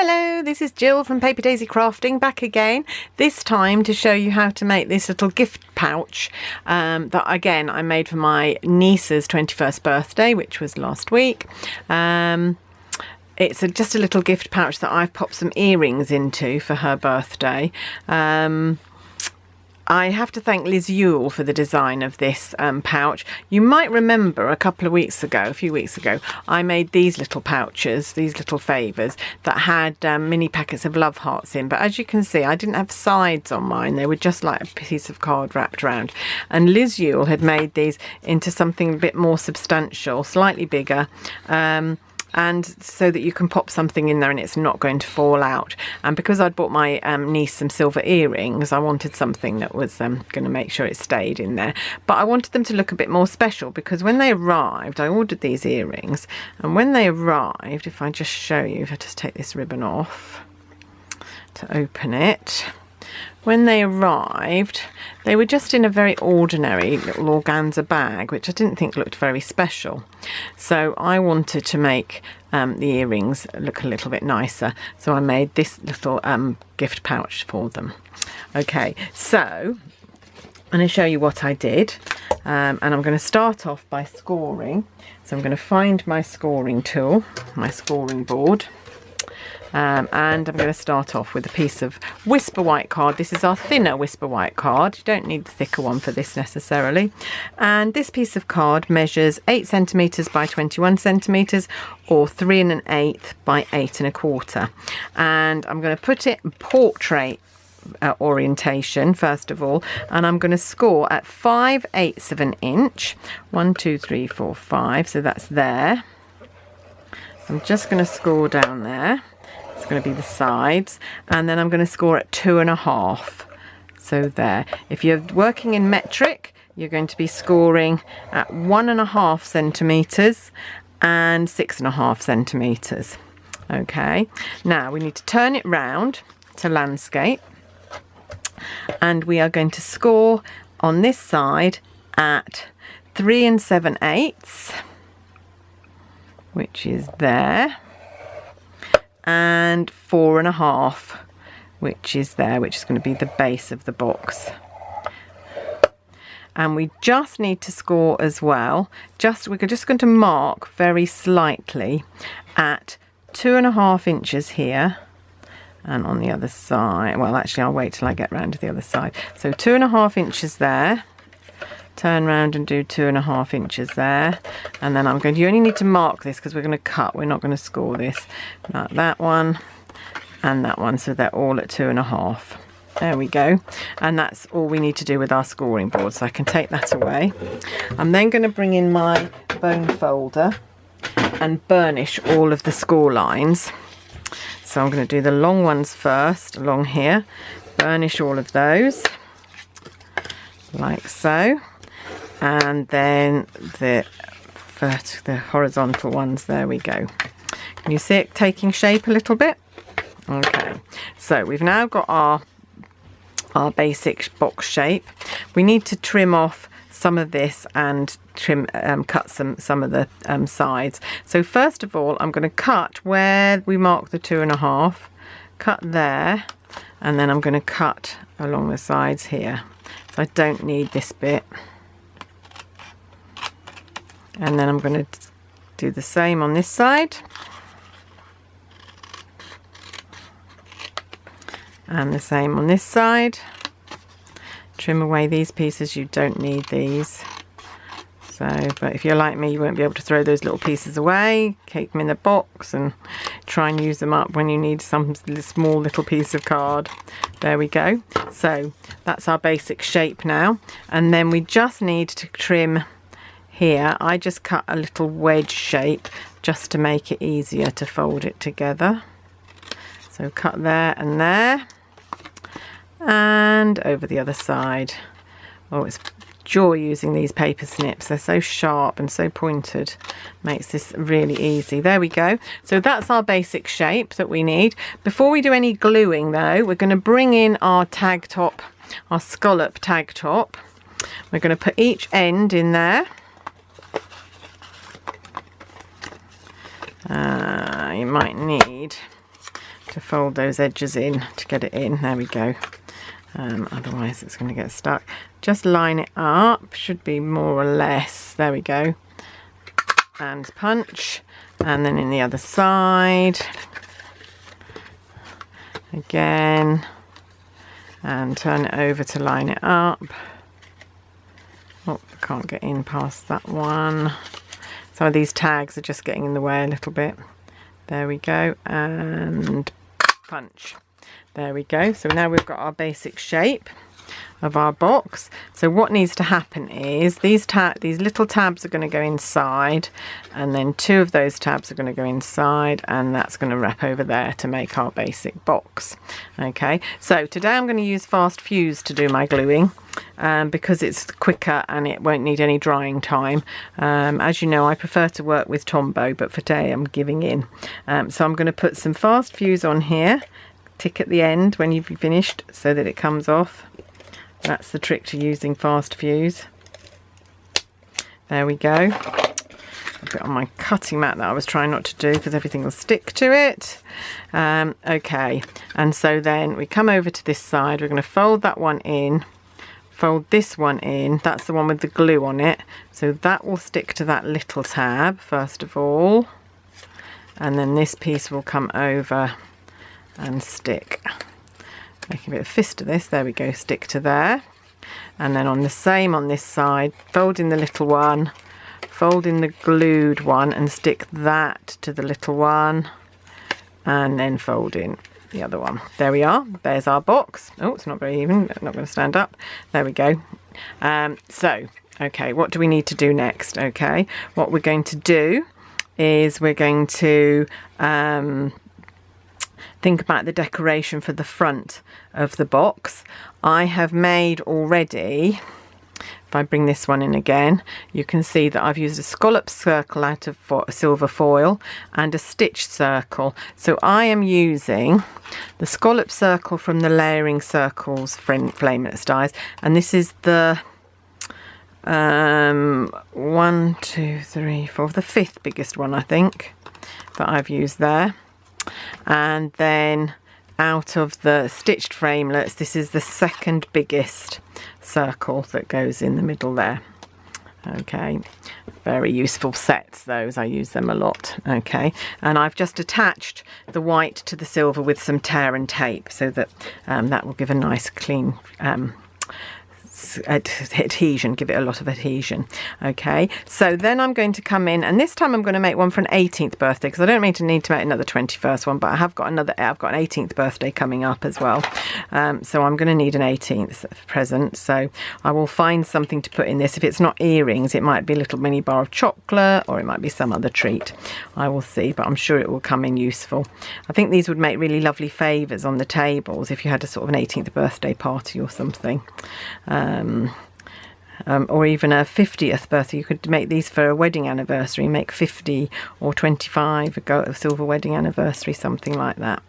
Hello, this is Jill from Paper Daisy Crafting back again, this time to show you how to make this little gift pouch that again I made for my niece's 21st birthday, which was last week. It's just a little gift pouch that I've popped some earrings into for her birthday. I have to thank Liz Yule for the design of this pouch. You might remember a few weeks ago, I made these little pouches, these little favours that had mini packets of love hearts in. But as you can see, I didn't have sides on mine. They were just like a piece of card wrapped around. And Liz Yule had made these into something a bit more substantial, slightly bigger. And so that you can pop something in there and it's not going to fall out. And because I'd bought my niece some silver earrings, I wanted something that was going to make sure it stayed in there. But I wanted them to look a bit more special because when they arrived, I ordered these earrings, and when they arrived, if I just show you, if I just take this ribbon off to open it, when they arrived, they were just in a very ordinary little organza bag, which I didn't think looked very special. So I wanted to make the earrings look a little bit nicer. So I made this little gift pouch for them. Okay, so I'm going to show you what I did. And I'm going to start off by scoring. So I'm going to find my scoring tool, my scoring board. And I'm going to start off with a piece of Whisper White card. This is our thinner Whisper White card. You don't need the thicker one for this necessarily. And this piece of card measures 8 centimetres by 21 centimetres, or 3 1/8 by 8 1/4. And I'm going to put it in portrait orientation first of all, and I'm going to score at 5/8 of an inch. 1, 2, 3, 4, 5. So that's there. I'm just going to score down there. It's going to be the sides, and then I'm going to score at 2 1/2. So there. If you're working in metric, you're going to be scoring at 1 1/2 centimetres and 6 1/2 centimetres. Okay, now we need to turn it round to landscape, and we are going to score on this side at 3 7/8, which is there, and 4 1/2, which is there, which is going to be the base of the box. And we just need to score as well, we're just going to mark very slightly at 2 1/2 inches here, and on the other side, well actually I'll wait till I get round to the other side. So 2 1/2 inches there, turn round and do 2 1/2 inches there, and then you only need to mark this because we're going to cut, we're not going to score this. Like that one and that one, so they're all at 2 1/2. There we go, and that's all we need to do with our scoring board, so I can take that away. I'm then going to bring in my bone folder and burnish all of the score lines. So I'm going to do the long ones first, along here, burnish all of those like so. And then the horizontal ones, there we go. Can you see it taking shape a little bit? Okay, so we've now got our basic box shape. We need to trim off some of this and cut some of the sides. So first of all, I'm going to cut where we mark the 2 1/2, cut there, and then I'm going to cut along the sides here. So I don't need this bit. And then I'm going to do the same on this side. And the same on this side. Trim away these pieces, you don't need these. So, but if you're like me, you won't be able to throw those little pieces away. Keep them in the box and try and use them up when you need some small little piece of card. There we go. So that's our basic shape now. And then we just need to trim here. I just cut a little wedge shape just to make it easier to fold it together. So cut there, and over the other side. Oh, it's joy using these paper snips. They're so sharp and so pointed. Makes this really easy. There we go. So that's our basic shape that we need. Before we do any gluing though, we're going to bring in our tag top, our scallop tag top. We're going to put each end in there. You might need to to fold those edges in to get it in. There we go. Otherwise it's going to get stuck. Just line it up, should be more or less. There we go. And punch, and then in the other side again, and turn it over to line it up. Oh, I can't get in past that one. Some of these tags are just getting in the way a little bit. There we go, and punch. There we go. So now we've got our basic shape of our box. So what needs to happen is these little tabs are going to go inside, and then 2 of those tabs are going to go inside, and that's going to wrap over there to make our basic box. Okay, so today I'm going to use fast fuse to do my gluing, because it's quicker and it won't need any drying time. As you know, I prefer to work with Tombow, but for today I'm giving in. So I'm going to put some fast fuse on here, tick at the end when you've finished so that it comes off. That's the trick to using fast fuse. There we go. A bit on my cutting mat that I was trying not to do because everything will stick to it. Okay, and so then we come over to this side. We're going to fold that one in, fold this one in. That's the one with the glue on it. So that will stick to that little tab first of all. And then this piece will come over and stick. Making a bit of fist of this, there we go, stick to there. And then on the same on this side, fold in the little one, fold in the glued one and stick that to the little one, and then fold in the other one. There we are, there's our box. Oh, it's not very even, not going to stand up. There we go. So, okay, what do we need to do next? Okay, what we're going to do is we're going to think about the decoration for the front of the box. I have made already, if I bring this one in again, you can see that I've used a scallop circle out of silver foil and a stitched circle. So I am using the scallop circle from the Layering Circles Flameless dies, and this is the 1, 2, 3, 4, the 5th biggest one I think that I've used there. And then out of the stitched framelets, this is the 2nd biggest circle that goes in the middle there. Okay, very useful sets those, I use them a lot. Okay, and I've just attached the white to the silver with some tear and tape so that that will give a nice clean adhesion, give it a lot of adhesion. Okay, so then I'm going to come in, and this time I'm going to make one for an 18th birthday because I don't need to make another 21st one, but I've got an 18th birthday coming up as well. So I'm going to need an 18th present, so I will find something to put in this. If it's not earrings, it might be a little mini bar of chocolate, or it might be some other treat. I will see, but I'm sure it will come in useful. I think these would make really lovely favours on the tables if you had a sort of an 18th birthday party or something. Or even a 50th birthday. You could make these for a wedding anniversary, make 50 or 25 a silver wedding anniversary, something like that.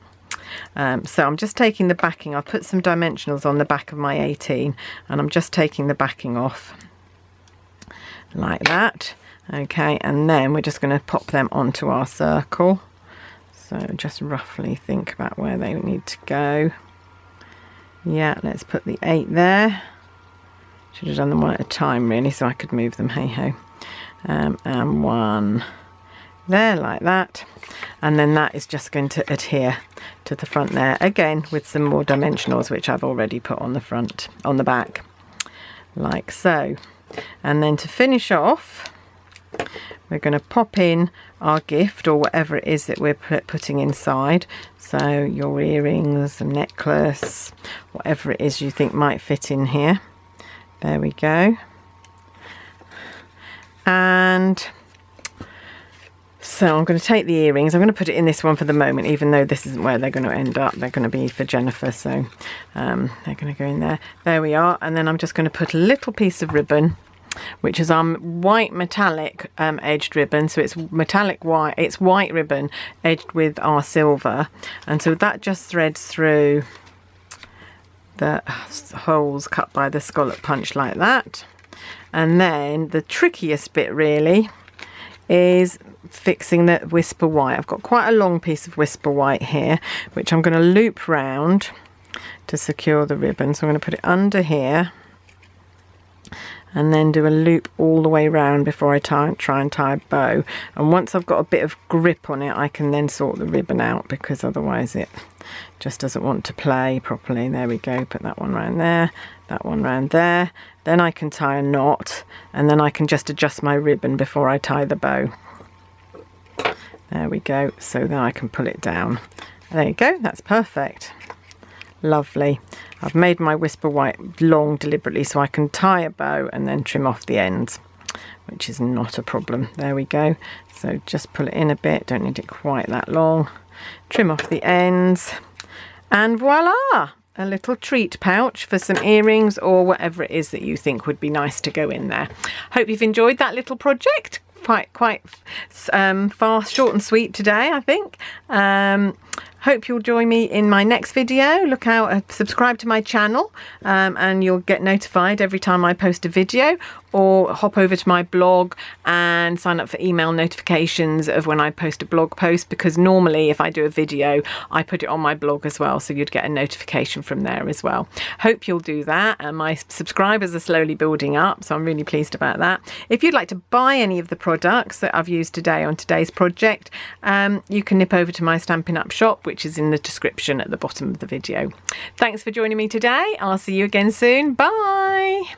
So I'm just taking the backing. I'll put some dimensionals on the back of my 18, and I'm just taking the backing off like that. Okay, and then we're just going to pop them onto our circle. So just roughly think about where they need to go. Yeah, let's put the 8 there. Should have done them one at a time really, so I could move them, hey ho. And 1 there like that, and then that is just going to adhere to the front there again with some more dimensionals which I've already put on the front, on the back, like so. And then to finish off, we're going to pop in our gift or whatever it is that we're putting inside. So your earrings, a necklace, whatever it is you think might fit in here. There we go. And so I'm going to take the earrings. I'm going to put it in this one for the moment, even though this isn't where they're going to end up. They're going to be for Jennifer, so they're going to go in there. There we are. And then I'm just going to put a little piece of ribbon, which is white metallic edged ribbon. So it's metallic white. It's white ribbon edged with our silver, and so that just threads through the holes cut by the scallop punch like that. And then the trickiest bit really is fixing the whisper white. I've got quite a long piece of whisper white here, which I'm going to loop round to secure the ribbon. So I'm going to put it under here and then do a loop all the way round before I try and tie a bow. And once I've got a bit of grip on it, I can then sort the ribbon out, because otherwise it just doesn't want to play properly. There we go, put that one round there, that one round there. Then I can tie a knot, and then I can just adjust my ribbon before I tie the bow. There we go, so then I can pull it down. There you go, that's perfect. Lovely. I've made my whisper white long deliberately so I can tie a bow and then trim off the ends, which is not a problem. There we go. So just pull it in a bit, don't need it quite that long. Trim off the ends, and voila! A little treat pouch for some earrings or whatever it is that you think would be nice to go in there. Hope you've enjoyed that little project. Quite fast, short and sweet today, I think. Hope you'll join me in my next video. Look out, subscribe to my channel, and you'll get notified every time I post a video, or hop over to my blog and sign up for email notifications of when I post a blog post, because normally if I do a video I put it on my blog as well, so you'd get a notification from there as well. Hope you'll do that, and my subscribers are slowly building up, so I'm really pleased about that. If you'd like to buy any of the products that I've used today on today's project, you can nip over to my Stampin' Up shop, which is in the description at the bottom of the video. Thanks for joining me today. I'll see you again soon. Bye.